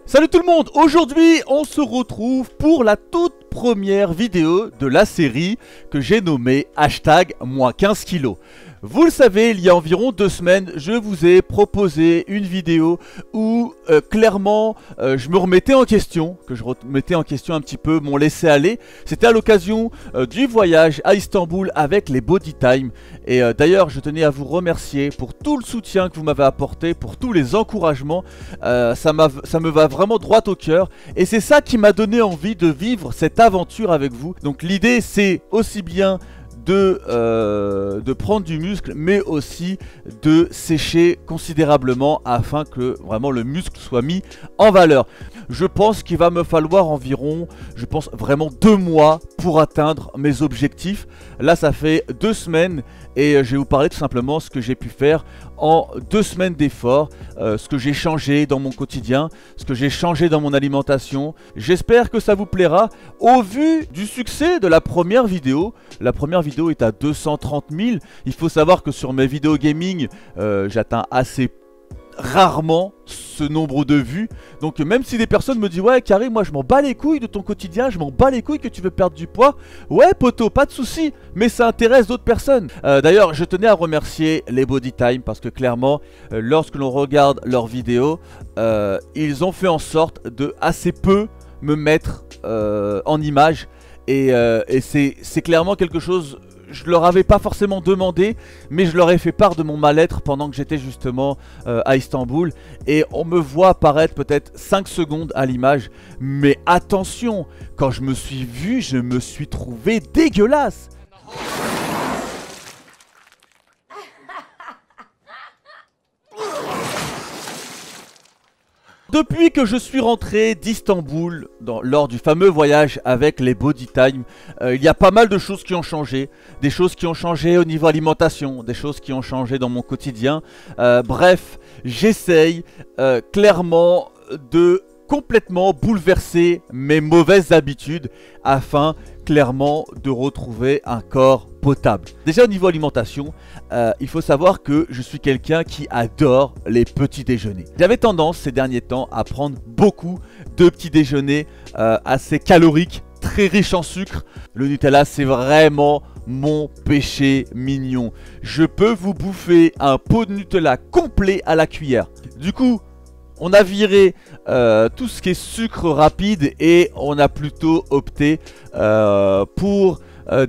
Salut tout le monde, aujourd'hui on se retrouve pour la toute première vidéo de la série que j'ai nommée hashtag -15 kg. Vous le savez, il y a environ 2 semaines, je vous ai proposé une vidéo où clairement je me remettais en question, un petit peu mon laisser-aller. C'était à l'occasion du voyage à Istanbul avec les Body Time. Et d'ailleurs, je tenais à vous remercier pour tout le soutien que vous m'avez apporté, pour tous les encouragements. Ça me va vraiment droit au cœur. Et c'est ça qui m'a donné envie de vivre cette aventure avec vous. Donc l'idée, c'est aussi bien de prendre du muscle, mais aussi de sécher considérablement afin que vraiment le muscle soit mis en valeur. Je pense qu'il va me falloir environ, vraiment 2 mois pour atteindre mes objectifs. Là, ça fait 2 semaines et je vais vous parler tout simplement ce que j'ai pu faire en 2 semaines d'efforts, ce que j'ai changé dans mon quotidien, ce que j'ai changé dans mon alimentation. J'espère que ça vous plaira. Au vu du succès de la première vidéo, la première vidéo est à 230 000. Il faut savoir que sur mes vidéos gaming, j'atteins assez rarement ce nombre de vues. Donc même si des personnes me disent ouais Karim, moi je m'en bats les couilles de ton quotidien, je m'en bats les couilles que tu veux perdre du poids, ouais poto, pas de souci, mais ça intéresse d'autres personnes. D'ailleurs je tenais à remercier les Body Time parce que clairement lorsque l'on regarde leurs vidéos, ils ont fait en sorte de assez peu me mettre en image. Et c'est clairement quelque chose, je leur avais pas forcément demandé, mais je leur ai fait part de mon mal-être pendant que j'étais justement à Istanbul. Et on me voit apparaître peut-être 5 secondes à l'image, mais attention, quand je me suis vu, je me suis trouvé dégueulasse. Depuis que je suis rentré d'Istanbul, lors du fameux voyage avec les Body Time, il y a pas mal de choses qui ont changé. Des choses qui ont changé au niveau alimentation, des choses qui ont changé dans mon quotidien. Bref, j'essaye clairement de complètement bouleverser mes mauvaises habitudes afin clairement de retrouver un corps potable. Déjà au niveau alimentation, il faut savoir que je suis quelqu'un qui adore les petits déjeuners. J'avais tendance ces derniers temps à prendre beaucoup de petits déjeuners assez caloriques, très riches en sucre. Le Nutella, c'est vraiment mon péché mignon. Je peux vous bouffer un pot de Nutella complet à la cuillère. Du coup, on a viré tout ce qui est sucre rapide et on a plutôt opté pour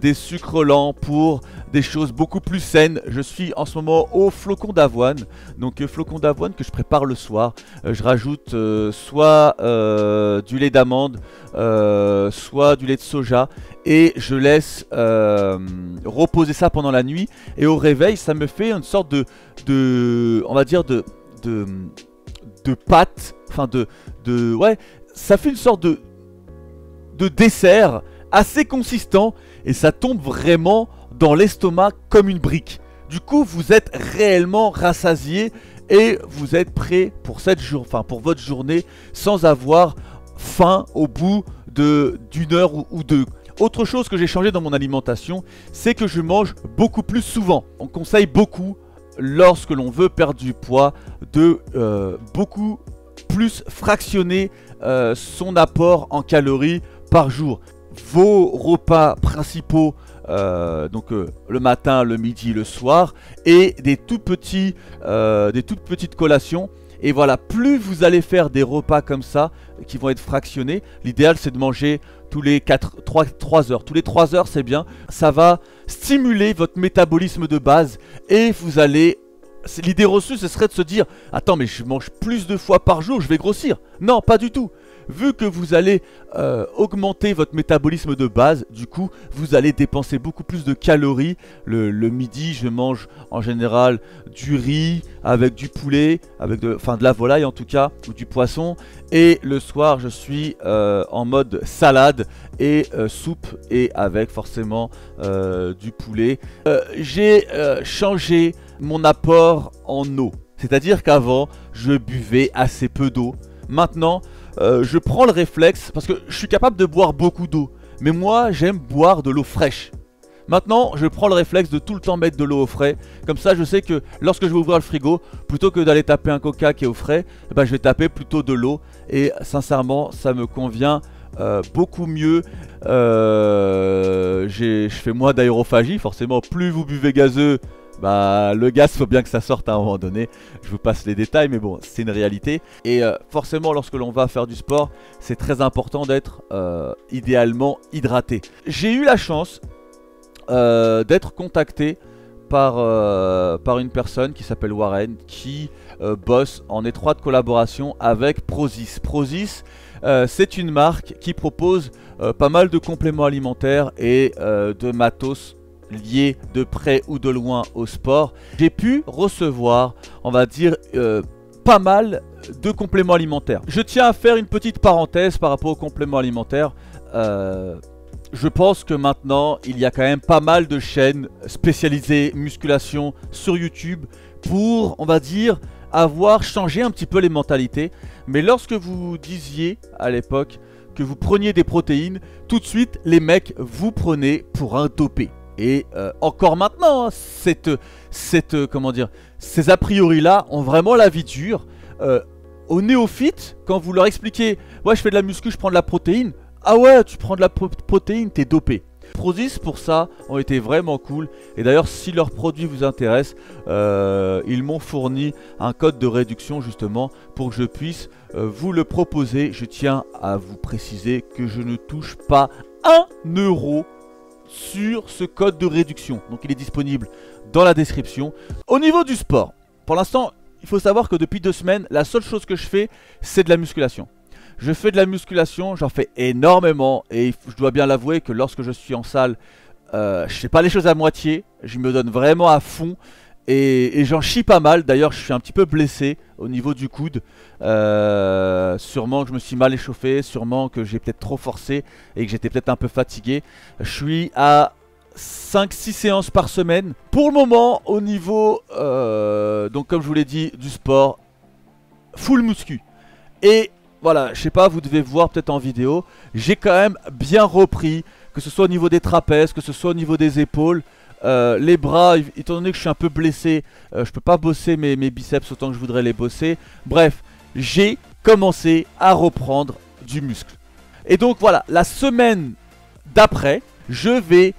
des sucres lents, pour des choses beaucoup plus saines. Je suis en ce moment au flocon d'avoine. Donc flocon d'avoine que je prépare le soir. Je rajoute soit du lait d'amande, soit du lait de soja. Et je laisse reposer ça pendant la nuit. Et au réveil, ça me fait une sorte on va dire de pâte, enfin ouais, ça fait une sorte de dessert assez consistant et ça tombe vraiment dans l'estomac comme une brique. Du coup, vous êtes réellement rassasié et vous êtes prêt pour pour votre journée sans avoir faim au bout d'une heure ou deux. Autre chose que j'ai changé dans mon alimentation, c'est que je mange beaucoup plus souvent. On conseille beaucoup lorsque l'on veut perdre du poids de beaucoup plus fractionner son apport en calories par jour. Vos repas principaux, donc le matin, le midi, le soir, et des toutes petites collations. Et voilà, plus vous allez faire des repas comme ça, qui vont être fractionnés, l'idéal c'est de manger tous les 3 heures. Tous les 3 heures c'est bien, ça va stimuler votre métabolisme de base et vous allez... L'idée reçue ce serait de se dire « Attends mais je mange plus de fois par jour, je vais grossir ». Non, pas du tout. Vu que vous allez augmenter votre métabolisme de base, du coup, vous allez dépenser beaucoup plus de calories. Le midi, je mange en général du riz avec du poulet, avec de la volaille en tout cas, ou du poisson. Et le soir, je suis en mode salade et soupe et avec forcément du poulet. J'ai changé mon apport en eau. C'est-à-dire qu'avant, je buvais assez peu d'eau. Maintenant, je prends le réflexe parce que je suis capable de boire beaucoup d'eau. Mais moi, j'aime boire de l'eau fraîche. Maintenant, je prends le réflexe de tout le temps mettre de l'eau au frais. Comme ça, je sais que lorsque je vais ouvrir le frigo, plutôt que d'aller taper un coca qui est au frais, je vais taper plutôt de l'eau. Et sincèrement, ça me convient beaucoup mieux. Je fais moins d'aérophagie. Forcément, plus vous buvez gazeux, le gaz, faut bien que ça sorte à un moment donné. Je vous passe les détails, mais bon, c'est une réalité. Et forcément, lorsque l'on va faire du sport, c'est très important d'être idéalement hydraté. J'ai eu la chance d'être contacté par une personne qui s'appelle Warren, qui bosse en étroite collaboration avec Prozis. Prozis, c'est une marque qui propose pas mal de compléments alimentaires et de matos liés de près ou de loin au sport. J'ai pu recevoir, on va dire, pas mal de compléments alimentaires. Je tiens à faire une petite parenthèse par rapport aux compléments alimentaires. Je pense que maintenant, il y a quand même pas mal de chaînes spécialisées musculation sur YouTube pour, on va dire, avoir changé un petit peu les mentalités. Mais lorsque vous disiez à l'époque que vous preniez des protéines, tout de suite, les mecs vous prenaient pour un dopé. Et encore maintenant, hein, comment dire, ces a priori là ont vraiment la vie dure. Aux néophytes, quand vous leur expliquez, ouais, je fais de la muscu, je prends de la protéine. Ah ouais, tu prends de la protéine, t'es dopé. Prozis pour ça ont été vraiment cool. Et d'ailleurs, si leurs produits vous intéressent, ils m'ont fourni un code de réduction justement pour que je puisse vous le proposer. Je tiens à vous préciser que je ne touche pas 1 euro sur ce code de réduction. Donc il est disponible dans la description. Au niveau du sport, pour l'instant, il faut savoir que depuis 2 semaines, la seule chose que je fais, c'est de la musculation. Je fais de la musculation, j'en fais énormément. Et je dois bien l'avouer que lorsque je suis en salle, je fais pas les choses à moitié. Je me donne vraiment à fond. Et j'en chie pas mal. D'ailleurs, je suis un petit peu blessé au niveau du coude. Sûrement que je me suis mal échauffé. Sûrement que j'ai peut-être trop forcé. Et que j'étais peut-être un peu fatigué. Je suis à 5-6 séances par semaine. Pour le moment, au niveau, donc comme je vous l'ai dit, du sport, full muscu. Et voilà, je sais pas, vous devez voir peut-être en vidéo. J'ai quand même bien repris. Que ce soit au niveau des trapèzes, que ce soit au niveau des épaules. Les bras, étant donné que je suis un peu blessé, je peux pas bosser mes biceps autant que je voudrais les bosser. Bref, j'ai commencé à reprendre du muscle. Et donc voilà, la semaine d'après, je vais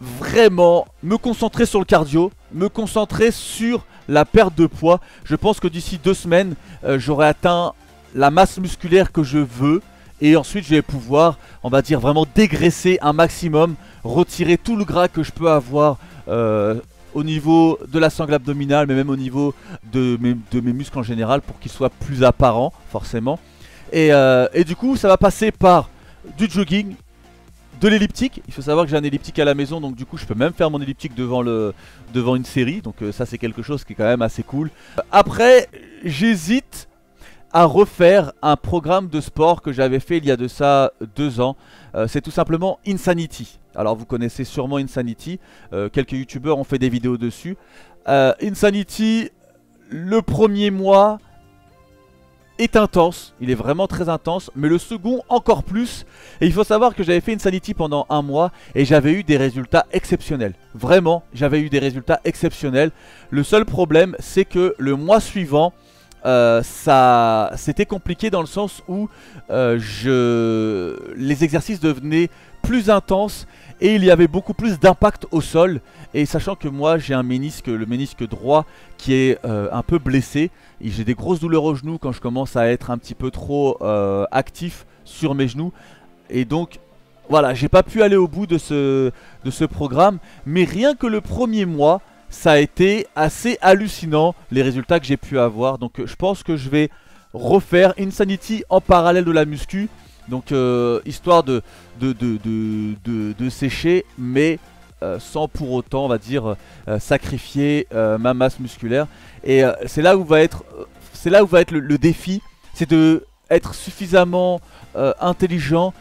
vraiment me concentrer sur le cardio, me concentrer sur la perte de poids. Je pense que d'ici 2 semaines, j'aurai atteint la masse musculaire que je veux. Et ensuite, je vais pouvoir, on va dire, vraiment dégraisser un maximum, retirer tout le gras que je peux avoir au niveau de la sangle abdominale, mais même au niveau de mes muscles en général, pour qu'ils soient plus apparents, forcément. Et du coup, ça va passer par du jogging, de l'elliptique. Il faut savoir que j'ai un elliptique à la maison, donc du coup, je peux même faire mon elliptique devant une série. Donc ça, c'est quelque chose qui est quand même assez cool. Après, j'hésite à refaire un programme de sport que j'avais fait il y a de ça 2 ans. C'est tout simplement Insanity. Alors vous connaissez sûrement Insanity, quelques youtubeurs ont fait des vidéos dessus. Insanity, le premier mois est intense, il est vraiment très intense, mais le second encore plus. Et il faut savoir que j'avais fait Insanity pendant 1 mois et j'avais eu des résultats exceptionnels. Vraiment, j'avais eu des résultats exceptionnels. Le seul problème, c'est que le mois suivant, c'était compliqué dans le sens où les exercices devenaient plus intenses et il y avait beaucoup plus d'impact au sol. Et sachant que moi j'ai un ménisque, le ménisque droit qui est un peu blessé, j'ai des grosses douleurs aux genoux quand je commence à être un petit peu trop actif sur mes genoux. Et donc voilà, j'ai pas pu aller au bout de ce programme, mais rien que le premier mois, ça a été assez hallucinant les résultats que j'ai pu avoir. Donc je pense que je vais refaire Insanity en parallèle de la muscu. Donc histoire de sécher, mais sans pour autant, on va dire, sacrifier ma masse musculaire. Et c'est là où va être le défi, c'est de être suffisamment intelligent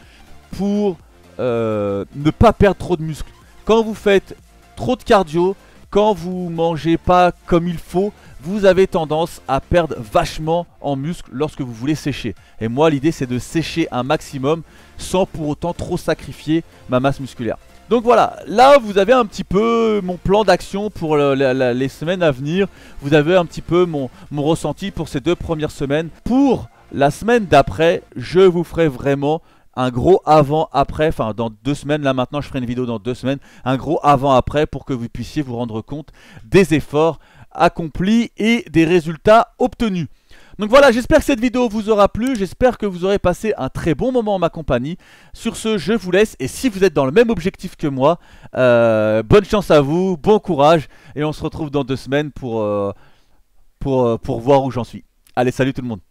pour ne pas perdre trop de muscles. Quand vous faites trop de cardio, quand vous mangez pas comme il faut, vous avez tendance à perdre vachement en muscle lorsque vous voulez sécher. Et moi, l'idée, c'est de sécher un maximum sans pour autant trop sacrifier ma masse musculaire. Donc voilà, là vous avez un petit peu mon plan d'action pour les semaines à venir. Vous avez un petit peu mon ressenti pour ces 2 premières semaines. Pour la semaine d'après, je vous ferai vraiment un gros avant-après. Enfin dans 2 semaines, là maintenant je ferai une vidéo dans 2 semaines. Un gros avant-après pour que vous puissiez vous rendre compte des efforts accomplis et des résultats obtenus. Donc voilà, j'espère que cette vidéo vous aura plu, j'espère que vous aurez passé un très bon moment en ma compagnie. Sur ce, je vous laisse, et si vous êtes dans le même objectif que moi, bonne chance à vous, bon courage, et on se retrouve dans 2 semaines pour voir où j'en suis. Allez, salut tout le monde.